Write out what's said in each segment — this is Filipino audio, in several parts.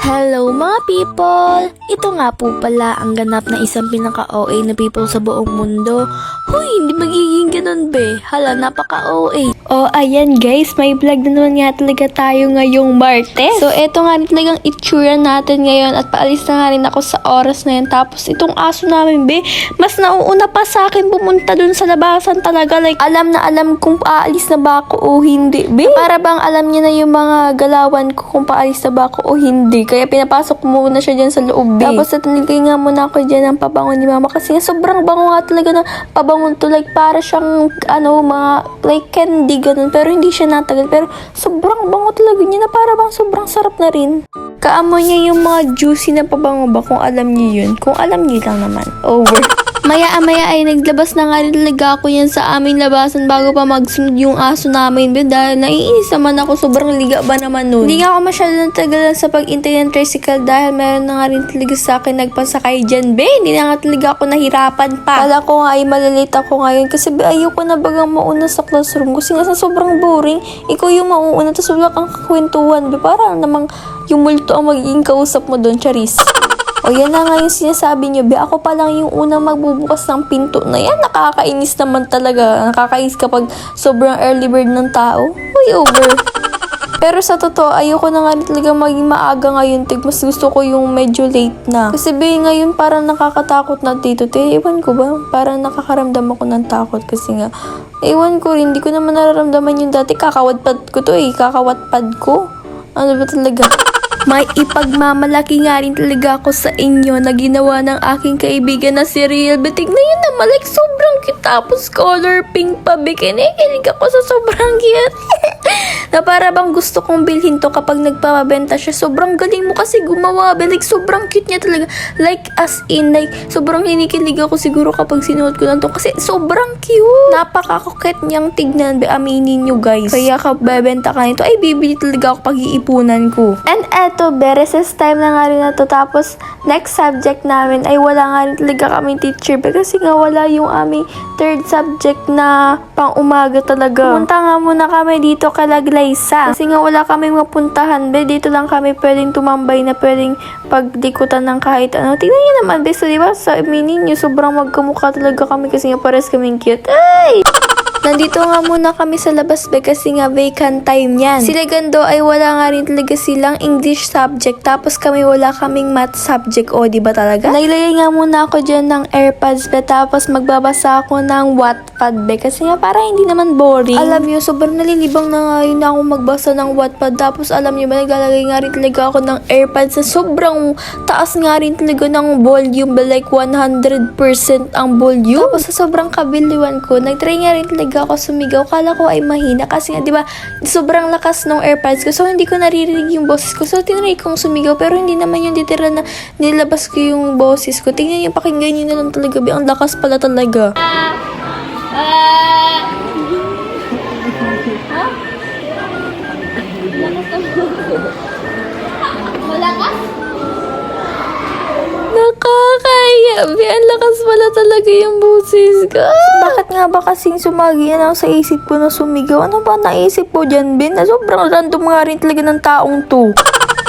Hello mga people! Ito nga po pala ang ganap na isang pinaka-OA na people sa buong mundo. Huy, hindi magiging ganun be. Hala, napaka-OA. Oh, ayan guys, may vlog na naman nga talaga tayo ngayong Martes. So, eto nga rin talagang itsura natin ngayon at paalis na nga rin ako sa oras na yun. Tapos, itong aso namin be, mas nauuna pa sa akin pumunta dun sa labasan talaga. Like, alam na alam kung paalis na ba ako o hindi be. Para bang alam niya na yung mga galawan ko kung paalis na ba ako o hindi. Kaya pinapasok muna siya dyan sa loob. Tapos natanigay nga muna ako dyan ng pabango ni mama. Kasi nga sobrang bango nga talaga ng pabango to. Like para siyang mga like candy ganun. Pero hindi siya natagal. Pero sobrang bango talaga niya na para bang sobrang sarap na rin. Kaamoy niya yung mga juicy na pabango ba kung alam niyo yun. Kung alam niyo lang naman. Over. Maya-maya ay naglabas na nga rin talaga ako yan sa aming labasan bago pa magsunod yung aso namin. Dahil naiinis naman ako, sobrang liga ba naman nun. Hindi nga ako masyado natagalan sa pag-intay ng tricycle dahil meron na nga rin talaga sa akin nagpasakay dyan. Hindi na nga talaga ako nahirapan pa. Kala ko nga ay malalate ako ngayon kasi ayoko na bagang mauna sa classroom kasi nga sobrang boring. Ikaw yung mauuna tapos wala kang kakwentuhan. Parang namang yung multo ang magiging kausap mo doon, charis. O yan na nga yung sinasabi niyo, be, ako pa lang yung unang magbubukas ng pinto na yan. Nakakainis naman talaga. Nakakainis kapag sobrang early bird ng tao. Uy, over. Pero sa totoo, ayoko na nga rin talaga maging maaga ngayon, tig. Mas gusto ko yung medyo late na. Kasi be, ngayon parang nakakatakot na dito, te. Ewan ko ba? Parang nakakaramdam ako ng takot kasi nga, ewan ko rin, hindi ko naman nararamdaman yung dati. Kakawatpad ko to eh. Kakawatpad ko. Ano ba talaga? May ipagmamalaki nga rin talaga ako sa inyo na ginawa ng aking kaibigan na si Riel. Tignan yun naman, like sobrang cute. Tapos color pink pa. Kinikilig ako sa sobrang cute. Na para bang gusto kong bilhin to kapag nagpapabenta siya. Sobrang galing mo kasi gumawa. Like sobrang cute niya talaga. Like as in, like sobrang hinikilig ako siguro kapag sinuot ko lang to. Kasi sobrang cute. Napaka-kuket niyang tignan. Aminin nyo guys. Kaya kapag bebenta ka nito, ay bibili talaga ako pag-iipunan ko. And eto, recess time na nga rin na to. Tapos, next subject namin ay wala nga rin talaga kaming teacher. Kasi nga wala yung aming third subject na pang umaga talaga. Pumunta nga muna kami dito kala Glaysa. Kasi nga wala kaming mapuntahan. Dito lang kami pwedeng tumambay na pwedeng pagdikutan ng kahit ano. Tingnan nyo naman, so diba? Sa aminin nyo, sobrang magkamukha talaga kami kasi nga pares kaming cute. Ay! Nandito nga muna kami sa labas kasi nga vacant time yan. Sila Gando ay wala nga rin talaga silang English subject tapos kami wala kaming math subject. O, diba talaga? Naglagay nga muna ako dyan ng AirPods tapos magbabasa ako ng Wattpad kasi nga para hindi naman boring. Alam nyo, sobrang nalilibang na nga yun ako magbasa ng Wattpad tapos alam nyo ba, naglalagay nga rin talaga ako ng AirPods sa sobrang taas nga rin talaga ng volume like 100% ang volume. Tapos sa sobrang kabiliwan ko, nagtry nga rin talaga ako sumigaw. Kala ko ay mahina kasi nga, di ba, sobrang lakas ng AirPods ko. So, hindi ko naririnig yung boses ko. So, tinry kong sumigaw. Pero hindi naman yung ditira na nilabas ko yung boses ko. Tingnan yung pakinggan nyo na lang talaga. Ang lakas pala talaga. Malakas? Nakakaya. Ang lakas pala talaga yung boses ko. Bakit nga ba kasing sumagi na sa isip ko na sumigaw? Ano ba naisip ko dyan, Ben? Na sobrang random nga rin talaga ng taong to.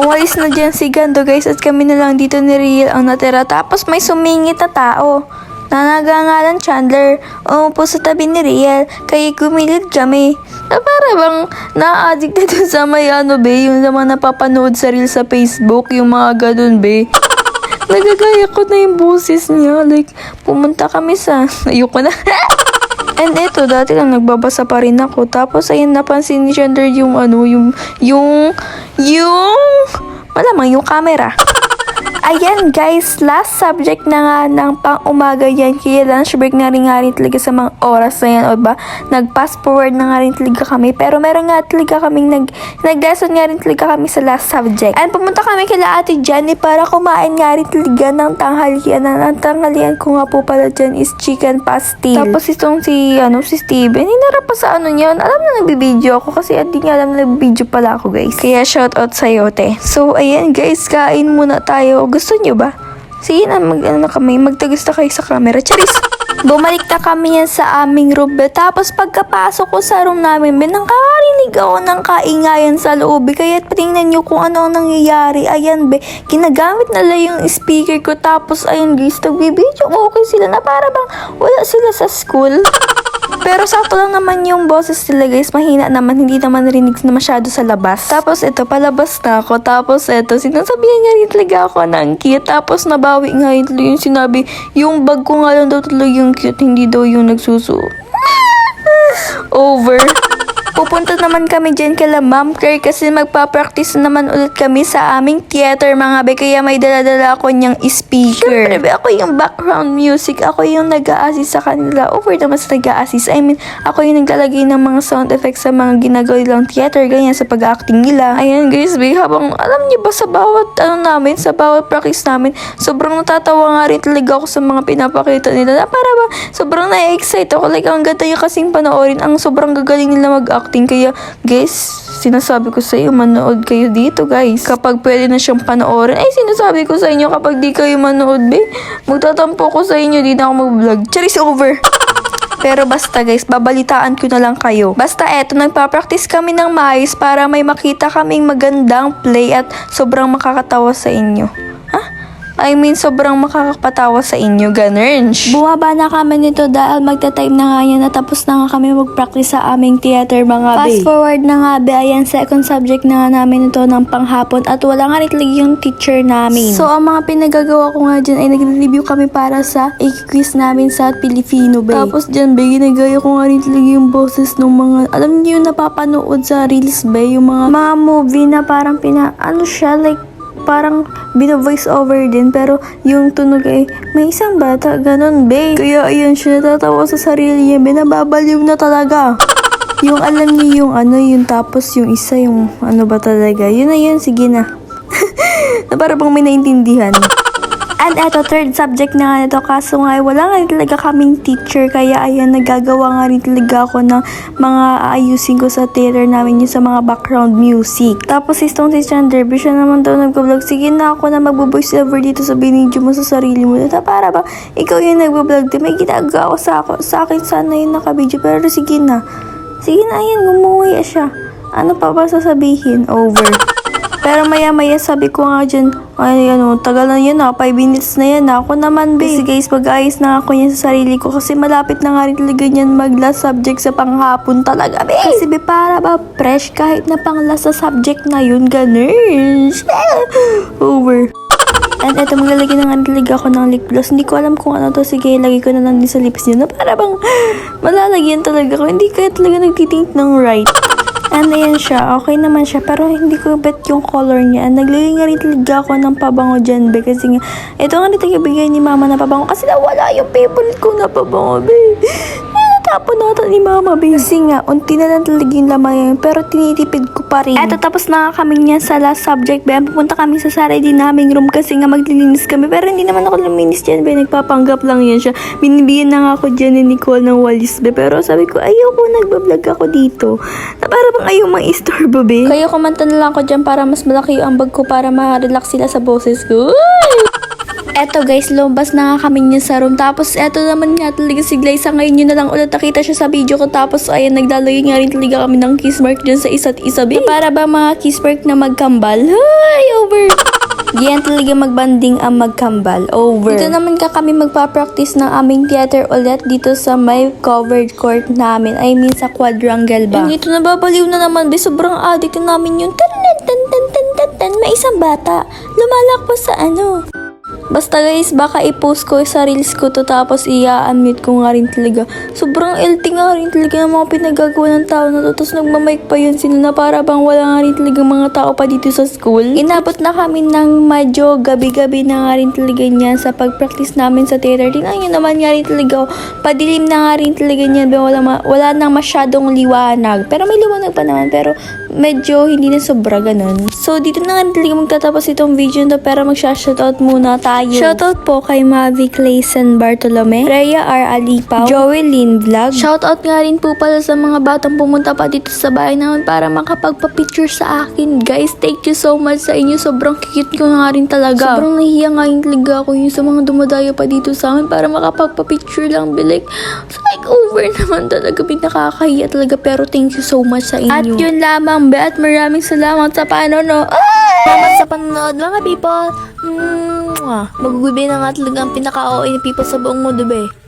Umalis na dyan si Gando, guys, at kami na lang dito ni Riel ang natira. Tapos may sumingit na tao. Nanagangalan Chandler. Umupo sa tabi ni Riel. Kaya gumilid kami. Na para bang na-addict na dun sa may be, yung mga napapanood sa Reel sa Facebook, yung mga ganun, be. Nagagaya ko na yung boses niya. Like, pumunta kami sa... Ayoko na. And eto, dati lang nagbabasa pa rin ako. Tapos, ayun, napansin ni Chandler yung malamang yung camera. Ayan guys, last subject na nga ng pang-umaga yan. Kaya lunch break na rin talaga sa mga oras na yan. O ba? Nag-fast forward na nga rin talaga kami. Pero meron nga talaga kaming nag-lesson nga rin talaga kami sa last subject. And pumunta kami kila Ate Jenny para kumain nga rin talaga ng tanghalian. Ang tanghalian ko nga po pala dyan is chicken pastil. Tapos itong si Steven, hinarap pa sa niyan. Alam na nagbibideo ako kasi hindi nga alam na nagbibideo pala ako guys. Kaya shoutout sa'yo, te. So ayan guys, kain muna tayo. Gusto nyo ba? Sige na, magtagista kayo sa camera. Charis! Bumalik na kami yan sa aming room, be. Tapos pagkapasok ko sa room namin, be, nakakarinig ako ng kaingayan sa loob, be. Kaya tingnan nyo kung ano ang nangyayari. Ayan, be, ginagamit nila yung speaker ko. Tapos, ayun guys, nagbibideo okay sila na para bang wala sila sa school. Pero sakto lang naman yung boses nila guys, mahina naman, hindi naman rinig na masyado sa labas. Tapos ito, palabas na ako. Tapos ito, sinasabihan niya rin talaga ako ng cute. Tapos nabawi nga rin talaga yung sinabi, yung bag ko nga lang daw talaga yung cute, hindi daw yung nagsusu. Over. Pupunta naman kami dyan kala Ma'am Claire kasi magpa-practice naman ulit kami sa aming theater mga be. Kaya may dala-dala ako niyang speaker. Siyempre be, ako yung background music. Ako yung nag-a-assist sa kanila. Over naman sa nag-a-assist. I mean, ako yung naglalagay ng mga sound effects sa mga ginagawa nilang theater. Ganyan sa pag-acting nila. Ayan guys be, habang alam niyo ba sa bawat namin, sa bawat practice namin, sobrang natatawa nga rin talaga ako sa mga pinapakita nila. Na para ba, sobrang na-excite ako. Like, ang ganda yung kasing panoorin. Ang sobrang gagaling nila mag-acting. Kaya guys, sinasabi ko sa iyo, manood kayo dito guys. Kapag pwede na siyang panoorin, ay sinasabi ko sa inyo, kapag di kayo manood be, magtatampo ko sa inyo, di na ako mag-vlog. Charis over. Pero basta guys, babalitaan ko na lang kayo. Basta eto, nagpa-practice kami ng maayos para may makita kaming magandang play at sobrang makakatawa sa inyo. I mean, sobrang makakapatawa sa inyo, ganun. Bumaba na kami nito dahil magta-time na nga yan na tapos na nga kami mag-practice sa aming theater mga be. Fast forward na nga be, ayan, second subject na nga namin ito ng panghapon at wala nga rin talaga yung teacher namin. So, ang mga pinagagawa ko nga dyan ay nag-review kami para sa quiz namin sa Pilipino be. Tapos dyan be, ginagaya ko nga rin talaga yung boses ng mga, alam niyo yung napapanood sa reels be, yung mga movie na parang ano siya, like, parang bino-voice over din pero yung tunog ay may isang bata, ganun be. Kaya ayun siya, natatawa sa sarili niya be, nababaliw na talaga. Yung alam niyo yung yung tapos yung isa yung ano ba talaga, yun na yun, sige na. Na para bang may naintindihan. And eto, third subject na nga nito, kaso nga wala nga rin talaga kaming teacher, kaya ayan, nagagawa nga rin talaga ako ng mga aayusin ko sa theater namin yung sa mga background music. Tapos itong si Chanderby, siya naman daw nagbablog, sige na ako na magbo-voice over dito sa binidyo mo sa sarili mo. Na para ba, ikaw yung nagbablog, may ginagawa ko sa akin sana yung nakabidyo, pero sige na. Sige na, ayan, gumuwi siya. Ano pa ba sasabihin? Over. Pero maya-maya sabi ko nga dyan, tagal na yan 5 minutes na yan. Ako naman be. Kasi guys, pag-ayos na ako yan sa sarili ko kasi malapit na nga rin talaga yan mag-last subject sa panghapon talaga be. Kasi be, para ba fresh kahit na pang-last sa subject na yun, ganun. Over. And eto, maglalagay na nga talaga ako ng lip gloss. Hindi ko alam kung ano to. Sige, lagay ko na lang din sa lips niya na para bang malalagyan talaga ko. Hindi kaya talaga nagtitink ng right. And ayan siya, okay naman siya, pero hindi ko bet yung color niya. And naglagay nga rin talaga ako ng pabango dyan, be. Kasi nga, ito nga rin tagabigay ni mama na pabango. Kasi nawala yung favorite ko na pabango, be. Natapon natin ni mama, be. Kasi nga, unti na lang talaga yung laman yun, pero tinitipid ko pa rin. Eto, tapos na nga kami niya sa last subject, be. Pupunta kami sa sarili naming room kasi nga maglilinis kami. Pero hindi naman ako luminis dyan, be. Nagpapanggap lang yan siya. Binibigyan na nga ako dyan ni Nicole ng walis, be. Pero sabi ko, ayoko, nagbablog ako dito. Na para bang ayaw mang-istorbo, be. Kaya kumanta na lang ako dyan para mas malaki yung ambag ko para ma-relax sila sa boses ko. Eto guys, lumabas na nga kami niya sa room. Tapos eto naman nga talaga si Glyza. Ngayon yun na lang ulit nakita siya sa video ko. Tapos ayan, naglalagay nga rin talaga kami ng kiss mark dyan sa isa't isa. Para ba mga kiss mark na magkambal? Ay, over! Diyan talaga magbanding ang magkambal. Over. Dito naman kami magpa-practice ng aming theater ulit dito sa may covered court namin. I mean sa quadrangle ba. Yung ito nababaliw na naman. Sobrang addict na namin yung tan may isang bata. Lumalakpas sa Basta guys, baka i-post ko sa reels ko to tapos i-unmute ko nga rin talaga. Sobrang LT nga rin talaga ng mga pinagagawa ng tao na to. Tapos nagmamic pa yun sila na para bang wala nga rin talaga mga tao pa dito sa school. Inabot na kami ng medyo gabi-gabi na nga rin talaga niyan sa pag-practice namin sa theater. Tingnan nyo naman nga rin talaga. Padilim na nga rin talaga niyan. Wala nang masyadong liwanag. Pero may liwanag pa naman. Pero medyo hindi na sobra ganun. So, dito na nga talaga magtatapos itong video na to, pero magsha-shoutout muna tayo. Shoutout po kay Mavi Clayson Bartolome, Rhea R. Alipaw, Joelyn Vlog. Shoutout nga rin po pala sa mga batang pumunta pa dito sa bahay namin para makapagpa-picture sa akin. Guys, thank you so much sa inyo. Sobrang cute ko nga rin talaga. Sobrang nahiya nga yung talaga ako yung sa mga dumadayo pa dito sa amin para makapagpa-picture lang. Like, over naman talaga. Nakakahiya talaga. Pero thank you so much sa inyo. At yun lamang, be. At maraming salamat sa panonood. Salamat sa panonood mga people. Magugubi na nga talaga ang pinaka-OA ni people sa buong mundo, be.